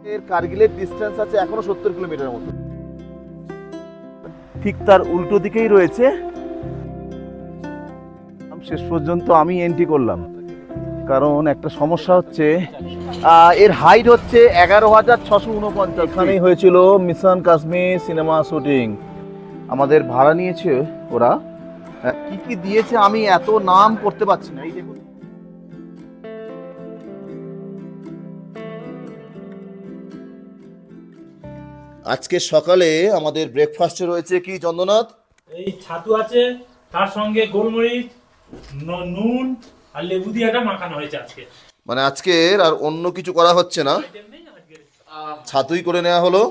এর কার্গিলের ডিস্টেন্স আছে এখনো 70 কিলোমিটারের মতো। ঠিক তার উল্টো দিকেই রয়েছে। শেষ পর্যন্ত আমি এন্ট্রি করলাম, কারণ একটা সমস্যা হচ্ছে এর হাইট হচ্ছে 11,649। এখানেই হয়েছিল মিশন কাশ্মীর সিনেমা শুটিং। আমাদের ভাড়া নিয়েছে ওরা, কি কি দিয়েছে আমি এত নাম করতে পারছি না। এই দেখুন, আজকে সকালে আমাদের ব্রেকফাস্টে রয়েছে কি চন্দ্রনাথ? এই ছাতু আছে, তার সঙ্গে গোলমরিচ, নুন আর লেবু দিয়ে এটা মাখানো হয়েছে আজকে। মানে আজকের আর অন্য কিছু করা হচ্ছে না, ছাতুই করে নেওয়া হলো।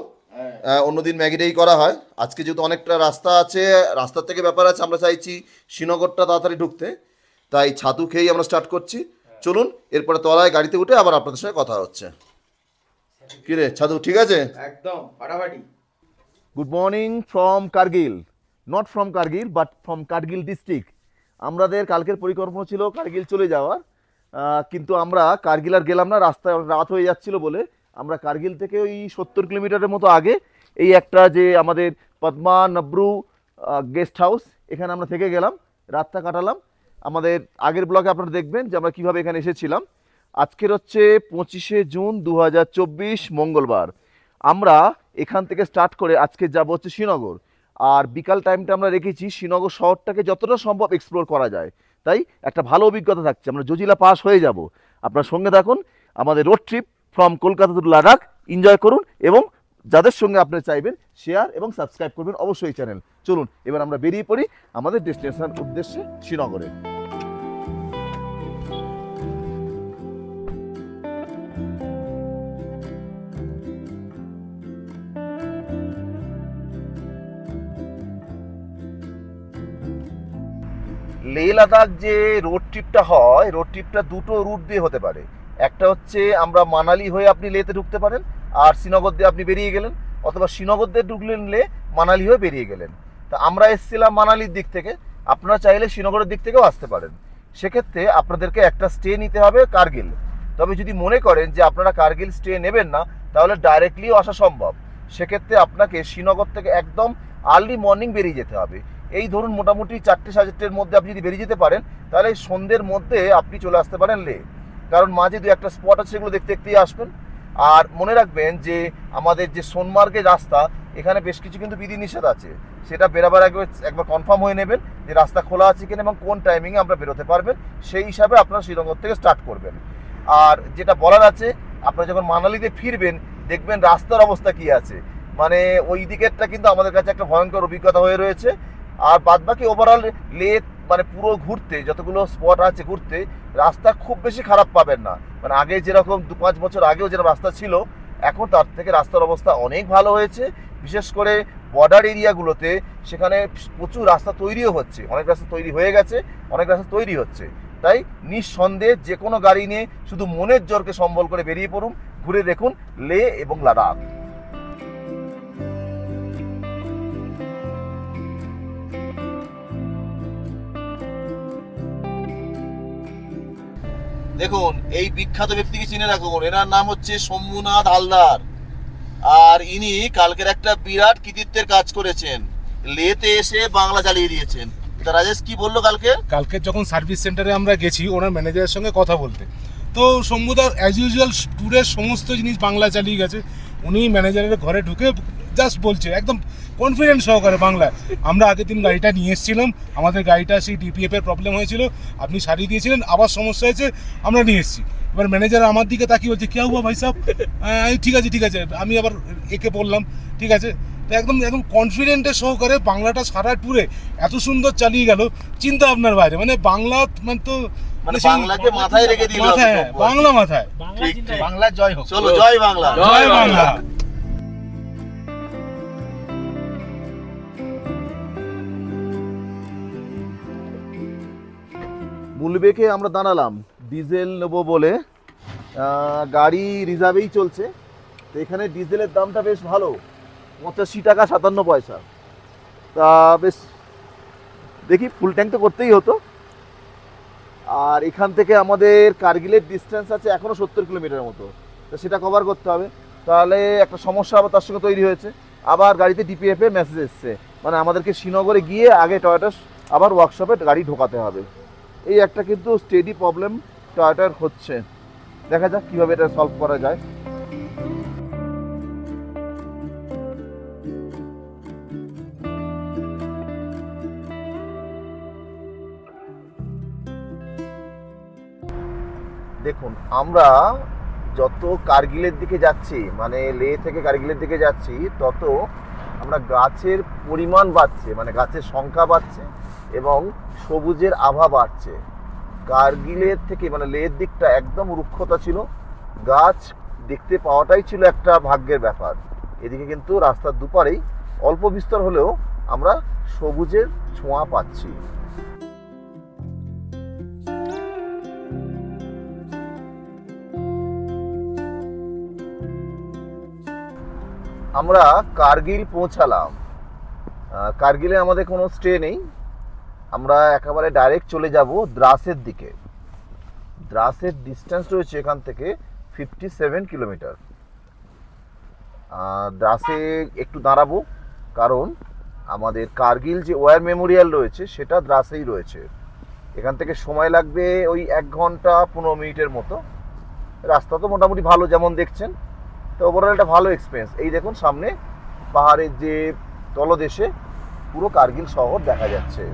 অন্যদিন ম্যাগিটাই করা হয়। আজকে যেহেতু অনেকটা রাস্তা আছে, রাস্তার থেকে ব্যাপার আছে, আমরা চাইছি শ্রীনগরটা তাড়াতাড়ি ঢুকতে, তাই ছাতু খেয়েই আমরা স্টার্ট করছি। চলুন, এরপরে তলায় গাড়িতে উঠে আবার আপনাদের সঙ্গে কথা হচ্ছে। কি রে ছাতু, ঠিক আছে? একদম ফাটাফাটি। Good morning from Kargil, not from Kargil but from Kargil district. আমাদের কালকের পরিকল্পনা ছিল কার্গিল চলে যাওয়ার, কিন্তু আমরা কার্গিল আর গেলাম না, রাস্তায় রাত হয়ে যাচ্ছিল বলে আমরা কার্গিল থেকে ওই 70 কিলোমিটারের মতো আগে এই একটা যে আমাদের পদ্মা নব্রু গেস্ট হাউস, এখানে আমরা থেকে গেলাম, রাতটা কাটালাম। আমাদের আগের ব্লগে আপনারা দেখবেন যে আমরা কীভাবে এখানে এসেছিলাম। আজকের হচ্ছে 25শে জুন 2024 মঙ্গলবার। আমরা এখান থেকে স্টার্ট করে আজকে যাব হচ্ছে শ্রীনগর, আর বিকাল টাইমটা আমরা রেখেছি শ্রীনগর শহরটাকে যতটা সম্ভব এক্সপ্লোর করা যায়, তাই একটা ভালো অভিজ্ঞতা থাকছে। আমরা জজিলা পাস হয়ে যাব। আপনার সঙ্গে থাকুন, আমাদের road trip from Kolkata to Ladakh enjoy করুন, এবং যাদের সঙ্গে আপনি চাইবেন শেয়ার এবং সাবস্ক্রাইব করবেন অবশ্যই চ্যানেল। চলুন এবার আমরা বেরিয়ে পড়ি আমাদের ডেস্টিনেশন উদ্দেশ্যে শ্রীনগরে। লে লাদাখ যে রোড ট্রিপটা হয়, রোড ট্রিপটা দুটো রুট দিয়ে হতে পারে। একটা হচ্ছে আমরা মানালি হয়ে আপনি লেতে ঢুকতে পারেন, আর শ্রীনগর দিয়ে আপনি বেরিয়ে গেলেন, অথবা শ্রীনগর দিয়ে ঢুকলেন লে, মানালি হয়ে বেরিয়ে গেলেন। তা আমরা এসেছিলাম মানালির দিক থেকে, আপনারা চাইলে শ্রীনগরের দিক থেকেও আসতে পারেন। সেক্ষেত্রে আপনাদেরকে একটা স্টে নিতে হবে কার্গিল। তবে যদি মনে করেন যে আপনারা কার্গিল স্টে নেবেন না, তাহলে ডাইরেক্টলিও আসা সম্ভব। সেক্ষেত্রে আপনাকে শ্রীনগর থেকে একদম আর্লি মর্নিং বেরিয়ে যেতে হবে। এই ধরুন মোটামুটি 4টে সাড়ে 4টের মধ্যে আপনি যদি বেরিয়ে যেতে পারেন, তাহলে সন্ধ্যের মধ্যে আপনি চলে আসতে পারেন লে। কারণ মাঝে দু একটা স্পট আছে, সেগুলো দেখতে দেখতেই আসবেন। আর মনে রাখবেন যে আমাদের যে সোনমার্গের রাস্তা, এখানে বেশ কিছু কিন্তু বিধিনিষেধ আছে, সেটা বেরোবার আগে একবার কনফার্ম হয়ে নেবেন যে রাস্তা খোলা আছে কিনা এবং কোন টাইমিংয়ে আমরা বেরোতে পারবেন, সেই হিসাবে আপনারা শ্রীনগর থেকে স্টার্ট করবেন। আর যেটা বলার আছে, আপনারা যখন মানালিতে ফিরবেন দেখবেন রাস্তার অবস্থা কি আছে। মানে ওই দিকেরটা কিন্তু আমাদের কাছে একটা ভয়ঙ্কর অভিজ্ঞতা হয়ে রয়েছে। আর বাদ বাকি ওভারঅল লে মানে পুরো ঘুরতে যতগুলো স্পট আছে ঘুরতে, রাস্তা খুব বেশি খারাপ পাবেন না। মানে আগে যেরকম 2-5 বছর আগেও যেরকম রাস্তা ছিল, এখন তার থেকে রাস্তার অবস্থা অনেক ভালো হয়েছে। বিশেষ করে বর্ডার এরিয়াগুলোতে সেখানে প্রচুর রাস্তা তৈরিও হচ্ছে, অনেক রাস্তা তৈরি হয়ে গেছে, অনেক রাস্তা তৈরি হচ্ছে। তাই নিঃসন্দেহে যে কোনো গাড়ি নিয়ে শুধু মনের জোরকে সম্বল করে বেরিয়ে পড়ুন, ঘুরে দেখুন লে এবং লাদাখ। দেখুন এই বিখ্যাত ব্যক্তিকে চিনে রাখুন, এনার নাম হচ্ছে শম্ভুনাথ হালদার। আর ইনি কালকের একটা বিরাট কৃতিত্বের কাজ করেছেন, লেতে এসে বাংলা চালিয়ে দিয়েছেন। তা রাজেশ কি বললো কালকে যখন সার্ভিস সেন্টারে আমরা গেছি ওনার ম্যানেজারের সঙ্গে কথা বলতে, তো শম্ভুদা অ্যাজ ইউজুয়াল ট্যুরের সমস্ত জিনিস বাংলা চালিয়ে গেছে। উনি ম্যানেজারের ঘরে ঢুকে জাস্ট বলছে একদম কনফিডেন্স সহকারে বাংলায়, আমরা আগের দিন গাড়িটা নিয়ে এসেছিলাম, আমাদের গাড়িটা সেই ডিপিএফ এর প্রবলেম হয়েছিল, আপনি সারিয়ে দিয়েছিলেন, আবার সমস্যা হয়েছে, আমরা নিয়ে এসেছি। এবার ম্যানেজার আমার দিকে তাকিয়ে বলছে কে হুয়া ভাই সাহেব, ঠিক আছে ঠিক আছে। আমি আবার একে বললাম ঠিক আছে। তো একদম একদম কনফিডেন্টের সহকারে বাংলাটা সারা ট্যুরে এত সুন্দর চালিয়ে গেল, চিন্তা আপনার বাইরে। মানে বাংলা মানে তো বাংলাকে মাথায় রেখে দিল, বাংলা মাথায়। বাংলা জয় হোক, চলো জয় বাংলা, জয় বাংলা। বুলবেকে আমরা দাঁড়ালাম ডিজেল নেবো বলে, গাড়ি রিজার্ভেই চলছে। তো এখানে ডিজেলের দামটা বেশ ভালো, 85 টাকা 57 পয়সা। তা বেশ দেখি, ফুল ট্যাঙ্ক তো করতেই হতো। আর এখান থেকে আমাদের কার্গিলের ডিস্টেন্স আছে এখনও 70 কিলোমিটারের মতো, তো সেটা কভার করতে হবে। তাহলে একটা সমস্যা আবার তার সঙ্গে তৈরি হয়েছে। আবার গাড়িতে ডিপিএফ এ মেসেজ এসছে, মানে আমাদেরকে শ্রীনগরে গিয়ে আগে টয়োটা আবার ওয়ার্কশপে গাড়ি ঢোকাতে হবে। এই একটা কিন্তু স্টেডি প্রবলেম টয়োটার হচ্ছে। দেখা যাক কীভাবে এটা সলভ করা যায়। দেখুন, আমরা যত কার্গিলের দিকে যাচ্ছি, মানে লে থেকে কার্গিলের দিকে যাচ্ছি, তত আমরা গাছের পরিমাণ বাড়ছে, মানে গাছের সংখ্যা বাড়ছে এবং সবুজের আভা বাড়ছে। কার্গিলের থেকে মানে লের দিকটা একদম রুক্ষতা ছিল, গাছ দেখতে পাওয়াটাই ছিল একটা ভাগ্যের ব্যাপার। এদিকে কিন্তু রাস্তার দুপারেই অল্প বিস্তর হলেও আমরা সবুজের ছোঁয়া পাচ্ছি। আমরা কার্গিল পৌঁছালাম। কার্গিলে আমাদের কোনো স্টে নেই, আমরা একেবারে ডাইরেক্ট চলে যাব দ্রাসের দিকে। দ্রাসের ডিস্টেন্স রয়েছে এখান থেকে 57 কিলোমিটার। দ্রাসে একটু দাঁড়াবো, কারণ আমাদের কার্গিল যে ওয়ার মেমোরিয়াল রয়েছে সেটা দ্রাসেই রয়েছে। এখান থেকে সময় লাগবে ওই 1 ঘন্টা 15 মিনিটের মতো। রাস্তা তো মোটামুটি ভালো, যেমন দেখছেন। তো ওভারঅল একটা ভালো এক্সপিরিয়েন্স। এই দেখুন সামনে পাহাড়ের যে তলদেশে পুরো কার্গিল শহর দেখা যাচ্ছে।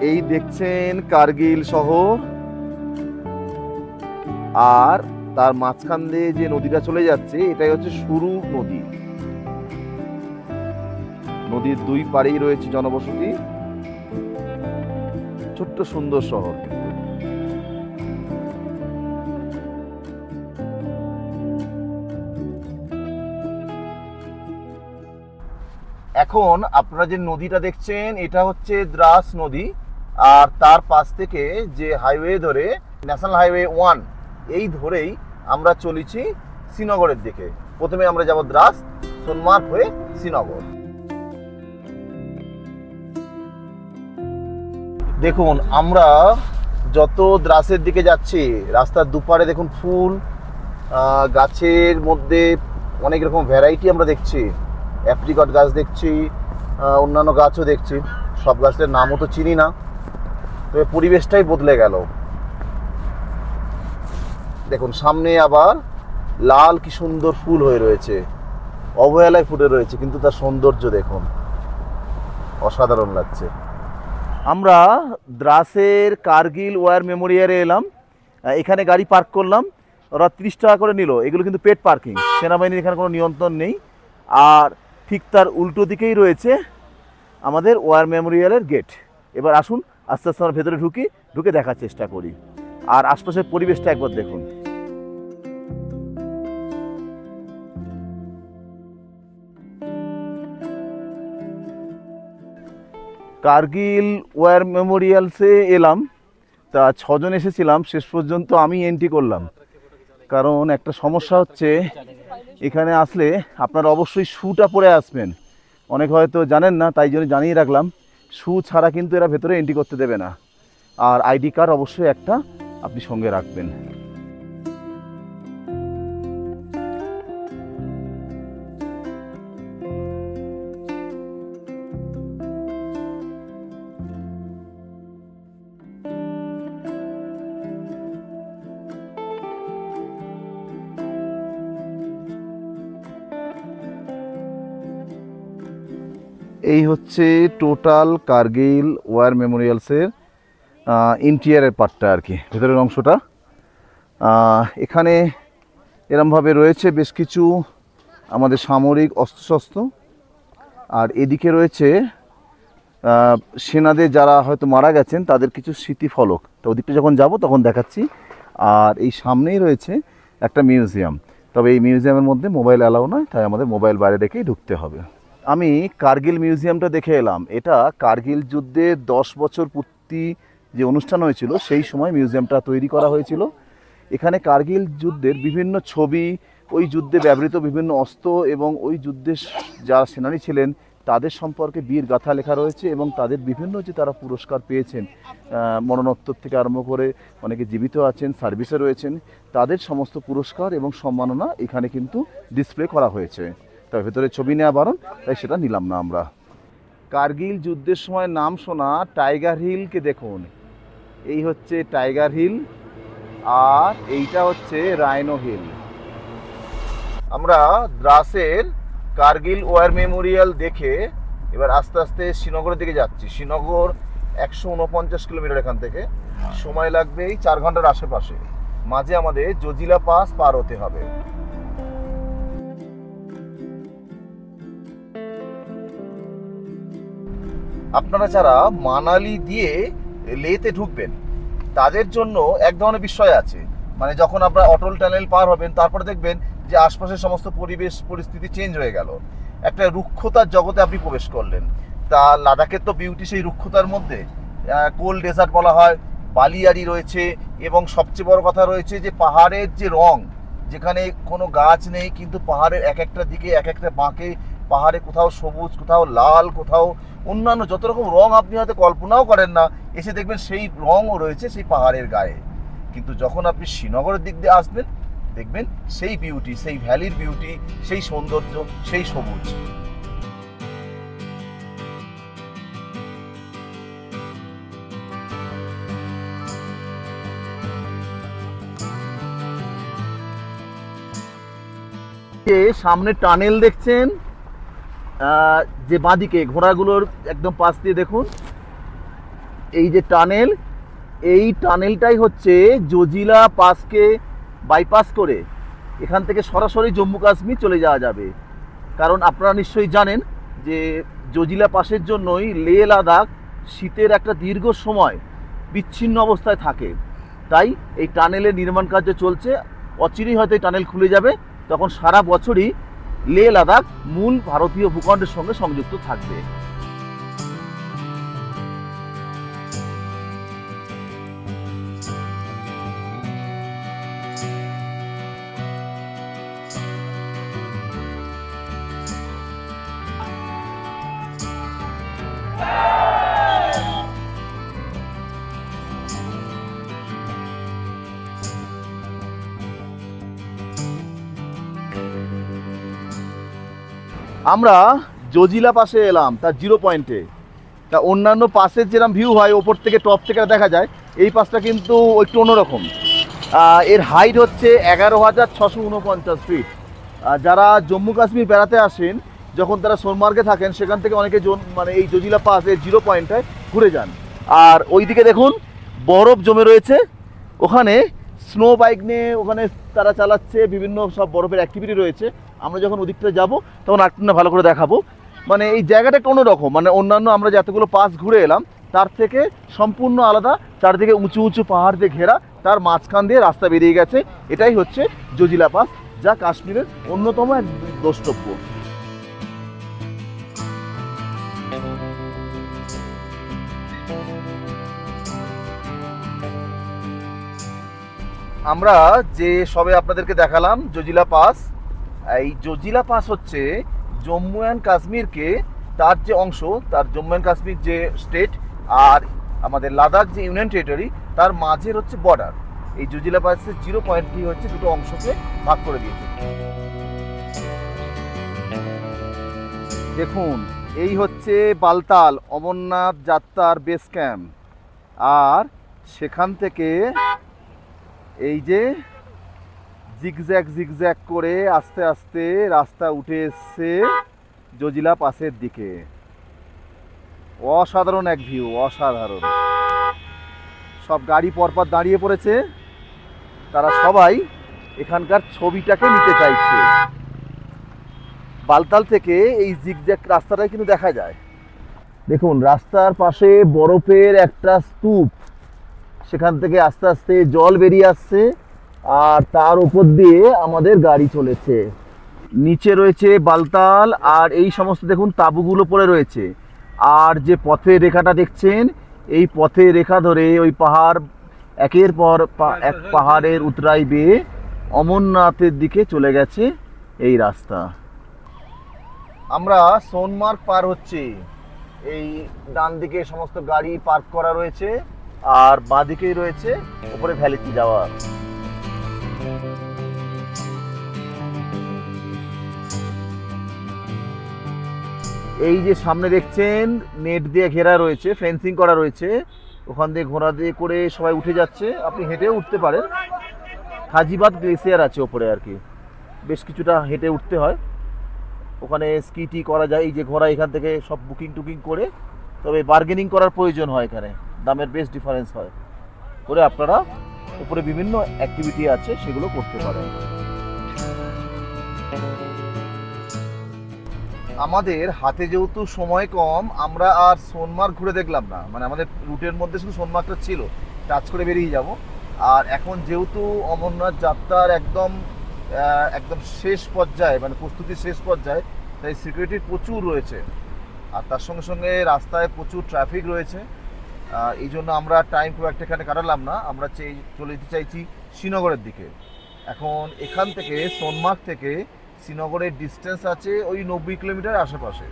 এই দেখছেন কার্গিল শহর, আর তার মাঝখান দিয়ে যে নদীটা চলে যাচ্ছে এটাই হচ্ছে সুরু নদী। নদীর দুই পাড়েই রয়েছে জনবসতি, ছোট্ট সুন্দর শহর। এখন আপনারা যে নদীটা দেখছেন এটা হচ্ছে দ্রাস নদী, আর তার পাশ থেকে যে হাইওয়ে ধরে ন্যাশনাল হাইওয়ে 1 এই ধরেই আমরা চলেছি শ্রীনগরের দিকে। প্রথমে আমরা যাব দ্রাস, সোনমার্গ হয়ে শ্রীনগর। দেখুন, আমরা যত দ্রাসের দিকে যাচ্ছি রাস্তার দুপারে দেখুন ফুল, গাছের মধ্যে অনেক রকম ভ্যারাইটি আমরা দেখছি। অ্যাপ্রিকট গাছ দেখছি, অন্যান্য গাছও দেখছি। সব গাছের নামও তো চিনি না, তবে পরিবেশটাই বদলে গেল। দেখুন সামনে আবার লাল কি সুন্দর ফুল হয়ে রয়েছে, অবহেলায় ফুটে রয়েছে, কিন্তু তার সৌন্দর্য দেখুন, অসাধারণ লাগছে। আমরা দ্রাসের কার্গিল ওয়ার মেমোরিয়ালে এলাম। এখানে গাড়ি পার্ক করলাম, ওরা 30 টাকা করে নিল। এগুলো কিন্তু পেড পার্কিং, সেনাবাহিনীর এখানে কোনো নিয়ন্ত্রণ নেই। আর ঠিক তার উল্টো দিকেই রয়েছে আমাদের ওয়ার মেমোরিয়ালের গেট। এবার আসুন আস্তে আস্তে আমরা ভেতরে ঢুকে দেখার চেষ্টা করি। আর আশপাশের পরিবেশটা একবার দেখুন। কার্গিল ওয়ার মেমোরিয়ালসে এলাম, তা 6 জন এসেছিলাম, শেষ পর্যন্ত আমি এন্ট্রি করলাম। কারণ একটা সমস্যা হচ্ছে, এখানে আসলে আপনারা অবশ্যই শ্যুটা পরে আসবেন। অনেক হয়তো জানেন না, তাই জন্য জানিয়ে রাখলাম, শ্যু ছাড়া কিন্তু এরা ভেতরে এন্ট্রি করতে দেবে না। আর আইডি কার্ড অবশ্যই একটা আপনি সঙ্গে রাখবেন। এই হচ্ছে টোটাল কার্গিল ওয়ার মেমোরিয়ালসের ইন্টেরিয়ারের পার্টটা আর কি, ভেতরের অংশটা। এখানে এরমভাবে রয়েছে বেশ কিছু আমাদের সামরিক অস্ত্রশস্ত্র, আর এদিকে রয়েছে সেনাদের যারা হয়তো মারা গেছেন তাদের কিছু স্মৃতিফলক। তো ওদিকটা যখন যাব তখন দেখাচ্ছি। আর এই সামনেই রয়েছে একটা মিউজিয়াম, তবে এই মিউজিয়ামের মধ্যে মোবাইল অ্যালাউ নয়, তাই আমাদের মোবাইল বাইরে রেখেই ঢুকতে হবে। আমি কার্গিল মিউজিয়ামটা দেখে এলাম। এটা কার্গিল যুদ্ধে 10 বছর পূর্তি যে অনুষ্ঠান হয়েছিল সেই সময় মিউজিয়ামটা তৈরি করা হয়েছিল। এখানে কার্গিল যুদ্ধের বিভিন্ন ছবি, ওই যুদ্ধে ব্যবহৃত বিভিন্ন অস্ত্র এবং ওই যুদ্ধে যারা সেনানী ছিলেন তাদের সম্পর্কে বীর গাথা লেখা রয়েছে এবং তাদের বিভিন্ন যে তারা পুরস্কার পেয়েছেন, মরণোত্তর থেকে আরম্ভ করে অনেকে জীবিত আছেন, সার্ভিসে রয়েছেন, তাদের সমস্ত পুরস্কার এবং সম্মাননা এখানে কিন্তু ডিসপ্লে করা হয়েছে। তার ভেতরে ছবি নেওয়া বারণ, তাই সেটা নিলাম না আমরা। কার্গিল যুদ্ধের সময় নাম শোনা টাইগার হিলকে দেখুন, এই হচ্ছে টাইগার হিল আর এইটা হচ্ছে রাইনো হিল। আমরা দ্রাসের কার্গিল ওয়ার মেমোরিয়াল দেখে এবার আস্তে আস্তে শ্রীনগরের দিকে যাচ্ছি। শ্রীনগর 149 কিলোমিটার এখান থেকে, সময় লাগবে এই 4 ঘন্টার আশেপাশে। মাঝে আমাদের জজিলা পাস পার হতে হবে। আপনারা যারা মানালি দিয়ে লেতে ঢুকবেন তাদের জন্য এক ধরনের বিষয় আছে, মানে যখন আপনারা অটল টানেল পার হবেন তারপরে দেখবেন যে আশপাশের সমস্ত পরিবেশ পরিস্থিতি চেঞ্জ হয়ে গেল, একটা রুক্ষতার জগতে আপনি প্রবেশ করলেন। তা লাদাখের তো বিউটি সেই রুক্ষতার মধ্যে, কোল্ড ডেজার্ট বলা হয়, বালিয়াড়ি রয়েছে এবং সবচেয়ে বড় কথা রয়েছে যে পাহাড়ের যে রং, যেখানে কোনো গাছ নেই কিন্তু পাহাড়ের এক একটা দিকে এক একটা বাঁকে পাহাড়ে কোথাও সবুজ, কোথাও লাল, কোথাও অন্যান্য যত রকম রং আপনি হয়তো কল্পনাও করেন না, এসে দেখবেন সেই রঙও রয়েছে সেই পাহাড়ের গায়ে। কিন্তু যখন আপনি শ্রীনগরের দিক দিয়ে আসবেন দেখবেন সেই বিউটি, সেই ভ্যালির বিউটি, সেই সৌন্দর্য, সেই সবুজ। সামনে টানেল দেখছেন, যে বাঁদিকে ঘোড়াগুলোর একদম পাশ দিয়ে দেখুন এই যে টানেল, এই টানেলটাই হচ্ছে জজিলা পাসকে বাইপাস করে এখান থেকে সরাসরি জম্মু কাশ্মীর চলে যাওয়া যাবে। কারণ আপনারা নিশ্চয়ই জানেন যে জজিলা পাসের জন্যই লে লাদাখ শীতের একটা দীর্ঘ সময় বিচ্ছিন্ন অবস্থায় থাকে, তাই এই টানেলের নির্মাণ কার্য চলছে। অচিরেই হয়তো এই টানেল খুলে যাবে, তখন সারা বছরই লে লাদাখ মূল ভারতীয় ভূখণ্ডের সঙ্গে সংযুক্ত থাকবে। আমরা জজিলা পাসে এলাম তার 0 পয়েন্টে। তা অন্যান্য পাসের যেরকম ভিউ হয় ওপর থেকে টপ থেকে দেখা যায়, এই পাসটা কিন্তু একটু অন্যরকম। এর হাইট হচ্ছে 11,649 ফিট। যারা জম্মু কাশ্মীর বেড়াতে আসেন, যখন তারা সোনমার্গে থাকেন, সেখান থেকে অনেকে মানে এই জজিলা পাস এর 0 পয়েন্টটায় ঘুরে যান। আর ওইদিকে দেখুন বরফ জমে রয়েছে, ওখানে স্নো বাইক নিয়ে ওখানে তারা চালাচ্ছে, বিভিন্ন সব বরফের অ্যাক্টিভিটি রয়েছে। আমরা যখন ওদিকটা যাব তখন আরেকটু না ভালো করে দেখাবো। মানে এই জায়গাটা একটা অন্যরকম, মানে অন্যান্য আমরা যতগুলো পাস ঘুরে এলাম তার থেকে সম্পূর্ণ আলাদা। চারদিকে উঁচু উঁচু পাহাড় দিয়ে ঘেরা, তার মাঝখান দিয়ে রাস্তা বেরিয়ে গেছে। এটাই হচ্ছে জজিলা পাস, যা কাশ্মীরের অন্যতম এক দ্রষ্টব্য। আমরা যে সবে আপনাদেরকে দেখালাম জজিলা পাস, এই জজিলা পাস হচ্ছে জম্মু অ্যান্ড কাশ্মীরকে তার যে অংশ, তার জম্মু অ্যান্ড কাশ্মীর যে স্টেট আর আমাদের লাদাখ যে ইউনিয়ন টেরিটরি, তার মাঝের হচ্ছে বর্ডার। এই জজিলা পাসের 0 পয়েন্টটি হচ্ছে দুটো অংশকে ভাগ করে দিয়েছে। দেখুন এই হচ্ছে বালতাল অমরনাথ যাত্রার বেস ক্যাম্প, আর সেখান থেকে এই যে জিগজ্যাগ জিগজ্যাগ করে আস্তে আস্তে রাস্তা উঠে এসছে জজিলা পাসের দিকে। অসাধারণ এক ভিউ, অসাধারণ। সব গাড়ি পরপর দাঁড়িয়ে পড়েছে, তারা সবাই এখানকার ছবিটাকে নিতে চাইছে। বালতাল থেকে এই জিগজ্যাগ রাস্তাটাই কিন্তু দেখা যায়। দেখুন রাস্তার পাশে বরফের একটা স্তূপ, সেখান থেকে আস্তে আস্তে জল বেরিয়ে আসছে আর তার উপর দিয়ে আমাদের গাড়ি চলেছে। নিচে রয়েছে বালতাল আর এই সমস্ত দেখুন তাঁবুগুলো পড়ে রয়েছে। আর যে পথের রেখাটা দেখছেন, এই পথের রেখা ধরে ওই পাহাড় একের পর এক পাহাড়ের উতরাই বেয়ে অমরনাথের দিকে চলে গেছে এই রাস্তা। আমরা সোনমার্গ পার হচ্ছি। এই ডান দিকে সমস্ত গাড়ি পার্ক করা রয়েছে আর বাঁ দিকেই রয়েছে উপরে ভ্যালিতে যাওয়া। এই যে সামনে দেখছেন নেট দিয়ে ঘেরা রয়েছে, ফেন্সিং করা রয়েছে, ওখান দিয়ে ঘোড়া দিয়ে করে সবাই উঠে যাচ্ছে। আপনি হেঁটেও উঠতে পারেন। হাজিবাদ গ্লেসিয়ার আছে ওপরে আর কি, বেশ কিছুটা হেঁটে উঠতে হয়। ওখানে স্কিটি করা যায়, এই যে ঘোড়া এখান থেকে সব বুকিং টুকিং করে, তবে বার্গেনিং করার প্রয়োজন হয়, এখানে দামের বেশ ডিফারেন্স হয়, করে আপনারা উপরে বিভিন্ন অ্যাক্টিভিটি আছে সেগুলো করতে পারেন। আমাদের হাতে যেহেতু সময় কম, আমরা আর সোনমার্গ ঘুরে দেখলাম না, মানে আমাদের রুটের মধ্যে শুধু সোনমার্গটা ছিল, টাচ করে বেরিয়ে যাব। আর এখন যেহেতু অমরনাথ যাত্রার একদম শেষ পর্যায়ে, মানে প্রস্তুতির শেষ পর্যায়ে, তাই সিকিউরিটির প্রচুর রয়েছে আর তার সঙ্গে সঙ্গে রাস্তায় প্রচুর ট্রাফিক রয়েছে। এই জন্য আমরা টাইম খুব একটা এখানে কাটালাম না, আমরা চলে যেতে চাইছি শ্রীনগরের দিকে। এখন এখান থেকে সোনমার্গ থেকে শ্রীনগরের ডিস্টেন্স আছে ওই 90 কিলোমিটার আশেপাশে।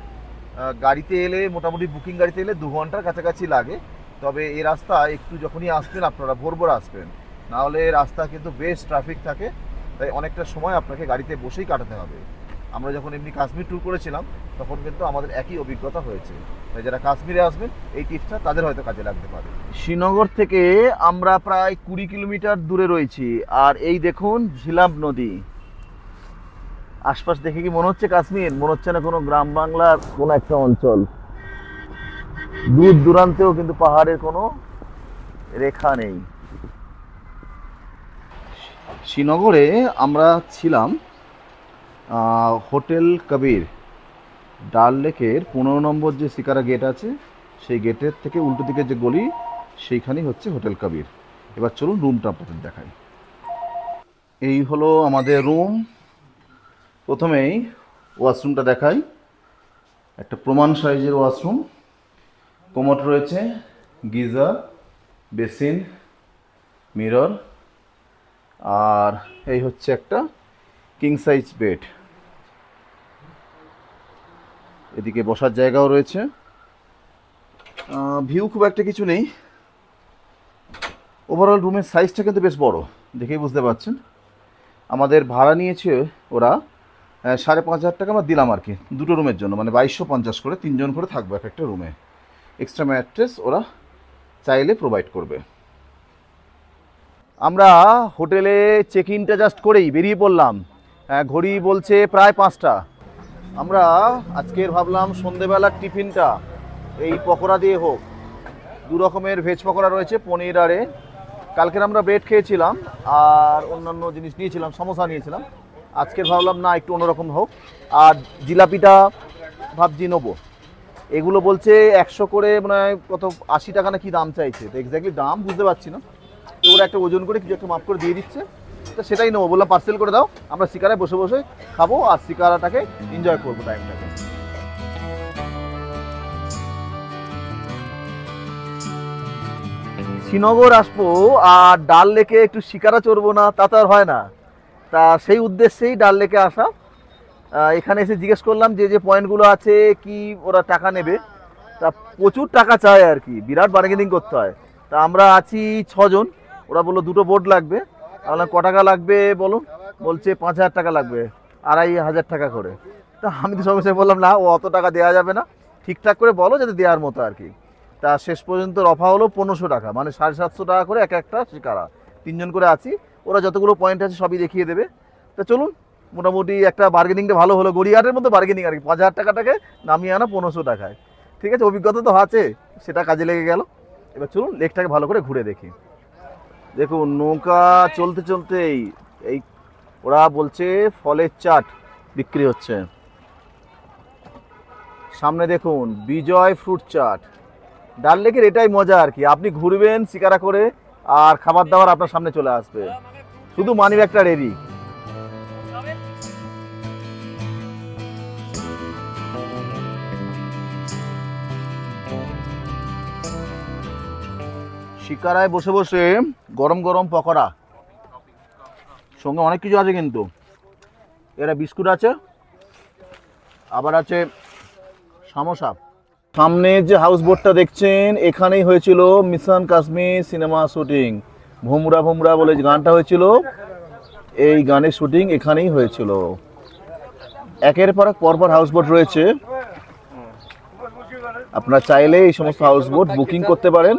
গাড়িতে এলে মোটামুটি বুকিং গাড়িতে এলে 2 ঘন্টার কাছাকাছি লাগে। তবে এই রাস্তা একটু যখনই আসবেন আপনারা ভোর আসবেন, নাহলে রাস্তা কিন্তু বেশ ট্রাফিক থাকে, তাই অনেকটা সময় আপনাকে গাড়িতে বসেই কাটাতে হবে। আমরা যখন এমনি কাশ্মীর ট্যুর করেছিলাম তখন কিন্তু আমাদের একই অভিজ্ঞতা হয়েছে, তাই যারা কাশ্মীরে আসবেন এই টিপসটা তাদের হয়তো কাজে লাগতে পারে। শ্রীনগর থেকে আমরা প্রায় 20 কিলোমিটার দূরে রয়েছি, আর এই দেখুন ঝিলাম নদী। আশপাশ দেখে কি মনে হচ্ছে কাশ্মীর? মনে হচ্ছে না কোনো গ্রাম বাংলার কোনো একটা অঞ্চল। দূর দূরান্তেও কিন্তু পাহাড়ের কোনো রেখা নেই। শ্রীনগরে আমরা ছিলাম হোটেল কবির, ডাল লেকের 15 নম্বর যে শিকারা গেট আছে সেই গেটের থেকে উল্টো দিকে যে গলি, সেইখানেই হচ্ছে হোটেল কবির। এবার চলুন রুমটা আপনাদের দেখাই। এই হলো আমাদের রুম। প্রথমেই ওয়াশরুমটা দেখাই। একটা প্রমাণ সাইজের ওয়াশরুম, কোমোড রয়েছে, গিজার, বেসিন, মিরর, আর এই হচ্ছে একটা কিং সাইজ বেড। এদিকে বসার জায়গাও রয়েছে। ভিউ খুব একটা কিছু নেই। ওভারঅল রুমের সাইজটা কিন্তু বেশ বড়, দেখেই বুঝতে পারছেন। আমাদের ভাড়া নিয়েছে ওরা 5,500 টাকা আমরা দিলাম আর কি, দুটো রুমের জন্য, মানে 2250 করে, 3 জন করে থাকবো এক একটা রুমে। এক্সট্রা ম্যাট্রেস ওরা চাইলে প্রোভাইড করবে। আমরা হোটেলে চেক ইনটা জাস্ট করেই বেরিয়ে পড়লাম, ঘড়ি বলছে প্রায় 5টা। আমরা আজকের ভাবলাম সন্ধেবেলার টিফিনটা এই পকোড়া দিয়ে হোক। 2 রকমের ভেজ পকোড়া রয়েছে, পনির আর কালকের আমরা ব্রেড খেয়েছিলাম আর অন্যান্য জিনিস নিয়েছিলাম, সমোসা নিয়েছিলাম। আজকের ভাবলাম না, একটু অন্যরকম হোক। আর জিলাপিটা ভাবছি নেবো। এগুলো বলছে 100 করে, মানে কত 80 টাকা না কি দাম চাইছে, তো এক্স্যাক্টলি দাম বুঝতে পারছি না। তো ওরা একটা ওজন করে কিছু একটা মাপ করে দিয়ে দিচ্ছে, তো সেটাই নেবো। বললাম পার্সেল করে দাও, আমরা শিকারায় বসে বসে খাবো আর শিকারাটাকে এনজয় করবো টাইমটাকে। শ্রীনগর আসবো আর ডাল লেকে একটু শিকারা চড়বো না, তা তো আর হয় না। তা সেই উদ্দেশ্যেই ডাল লেকে আসা। এখানে এসে জিজ্ঞেস করলাম যে যে পয়েন্টগুলো আছে কি ওরা টাকা নেবে, তা প্রচুর টাকা চায় আর কি, বিরাট বার্গেনিং করতে হয়। তা আমরা আছি 6 জন, ওরা বললো 2টো বোট লাগবে। বললাম ক টাকা লাগবে বলুন, বলছে 5,000 টাকা লাগবে, 2,500 টাকা করে। তা আমি তো সঙ্গে সঙ্গে বললাম না, ও অত টাকা দেওয়া যাবে না, ঠিকঠাক করে বলো যাতে দেওয়ার মতো আর কি। তা শেষ পর্যন্ত রফা হলো 1500 টাকা, মানে 750 টাকা করে এক একটা শিকারা। 3 জন করে আছি, ওরা যতগুলো পয়েন্ট আছে সবই দেখিয়ে দেবে। তা চলুন, মোটামুটি একটা বার্গেনিংটা ভালো হলো, গড়িয়াহাটের মধ্যে বার্গেনিং আর কি। 5,000 টাকাটাকে নামিয়ে আনা 1500 টাকায়, ঠিক আছে, অভিজ্ঞতা তো আছে, সেটা কাজে লেগে গেল। এবার চলুন লেকটাকে ভালো করে ঘুরে দেখি। দেখুন নৌকা চলতে চলতেই এই ওরা বলছে ফলের চাট বিক্রি হচ্ছে। সামনে দেখুন বিজয় ফ্রুট চাট। ডাল লেকের এটাই মজা আর কি, আপনি ঘুরবেন শিকারা করে আর খাবার দাবার আপনার সামনে চলে আসবে, শুধু মানি ব্যাগটা রেডি। শিকারায় বসে বসে গরম গরম পকোড়া, সঙ্গে অনেক কিছু আছে কিন্তু, এরা বিস্কুট আছে আবার আছে সামোসা। সামনে যে হাউস বোটটা দেখছেন এখানেই হয়েছিল মিশন কাশ্মীর সিনেমা শুটিং। ভোমরা ভোমরা বলে যে গানটা হয়েছিল, এই গানের শুটিং এখানেই হয়েছিল। একের পর এক পরপর হাউস বোট রয়েছে, আপনারা চাইলে এই সমস্ত হাউস বোট বুকিং করতে পারেন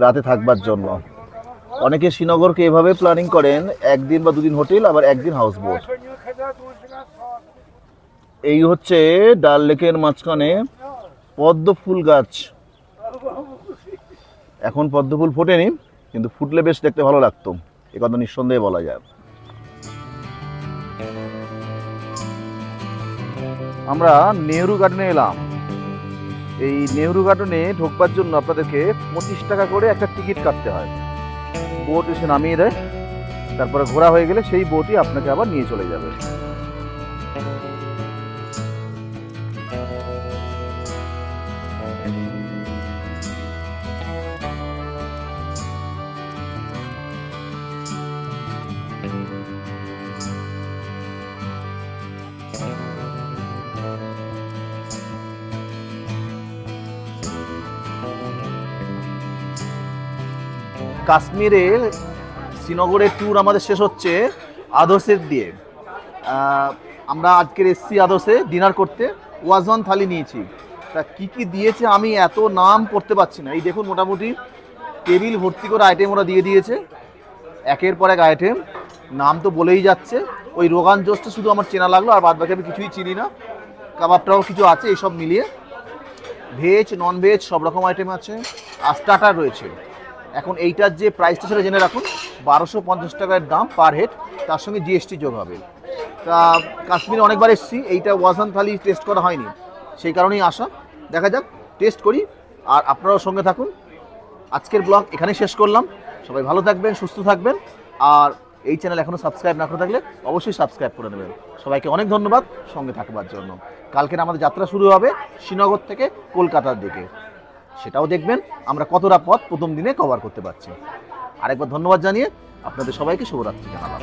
রাতে থাকবার জন্য। অনেকে শ্রীনগরকে এভাবে প্ল্যানিং করেন, একদিন বা দুদিন হোটেল, আবার একদিন হাউস বোট। এই হচ্ছে ডাল লেকের মাঝখানে পদ্ম ফুল গাছ। এখন পদ্ম ফুল ফোটেনি, কিন্তু ফুটলে বেশ দেখতে ভালো লাগতো, এ কথা নিঃসন্দেহে বলা যায়। আমরা নেহরু গার্ডেনে এলাম। এই নেহরু গার্ডেনে ঢোকবার জন্য আপনাদেরকে 25 টাকা করে একটা টিকিট কাটতে হয়। বোট এসে নামিয়ে দেয়, তারপরে ঘোরা হয়ে গেলে সেই বোটই আপনাকে আবার নিয়ে চলে যাবে। কাশ্মীরে শ্রীনগরের ট্যুর আমাদের শেষ হচ্ছে আদর্শের দিয়ে। আমরা আজকের এসছি আদর্শে ডিনার করতে, ওয়াজন থালি নিয়েছি। তা কী কী দিয়েছে আমি এত নাম পড়তে পারছি না। এই দেখুন মোটামুটি টেবিল ভর্তি করে আইটেম ওরা দিয়ে দিয়েছে, একের পর এক আইটেম, নাম তো বলেই যাচ্ছে। ওই রোগান জোসটা শুধু আমার চেনা লাগলো, আর বাদ বাকি আমি কিছুই চিনি না। কাবাবটাও কিছু আছে, এইসব মিলিয়ে ভেজ নন ভেজ সব রকম আইটেম আছে, আর স্টার্টার রয়েছে। এখন এইটার যে প্রাইসটা সেটা জেনে রাখুন, 1250 টাকার দাম পার হেড, তার সঙ্গে জিএসটি যোগ হবে। তা কাশ্মীরে অনেকবার এসেছি, এইটা ওয়াজান থালি টেস্ট করা হয়নি, সেই কারণেই আসা। দেখা যাক, টেস্ট করি, আর আপনারাও সঙ্গে থাকুন। আজকের ব্লগ এখানেই শেষ করলাম। সবাই ভালো থাকবেন, সুস্থ থাকবেন, আর এই চ্যানেল এখনও সাবস্ক্রাইব না করে থাকলে অবশ্যই সাবস্ক্রাইব করে নেবেন। সবাইকে অনেক ধন্যবাদ সঙ্গে থাকবার জন্য। কালকের আমাদের যাত্রা শুরু হবে শ্রীনগর থেকে কলকাতার দিকে, সেটাও দেখবেন আমরা কতটা পথ প্রথম দিনে কভার করতে পারছি। আরেকবার ধন্যবাদ জানিয়ে আপনাদের সবাইকে শুভরাত্রি জানালাম।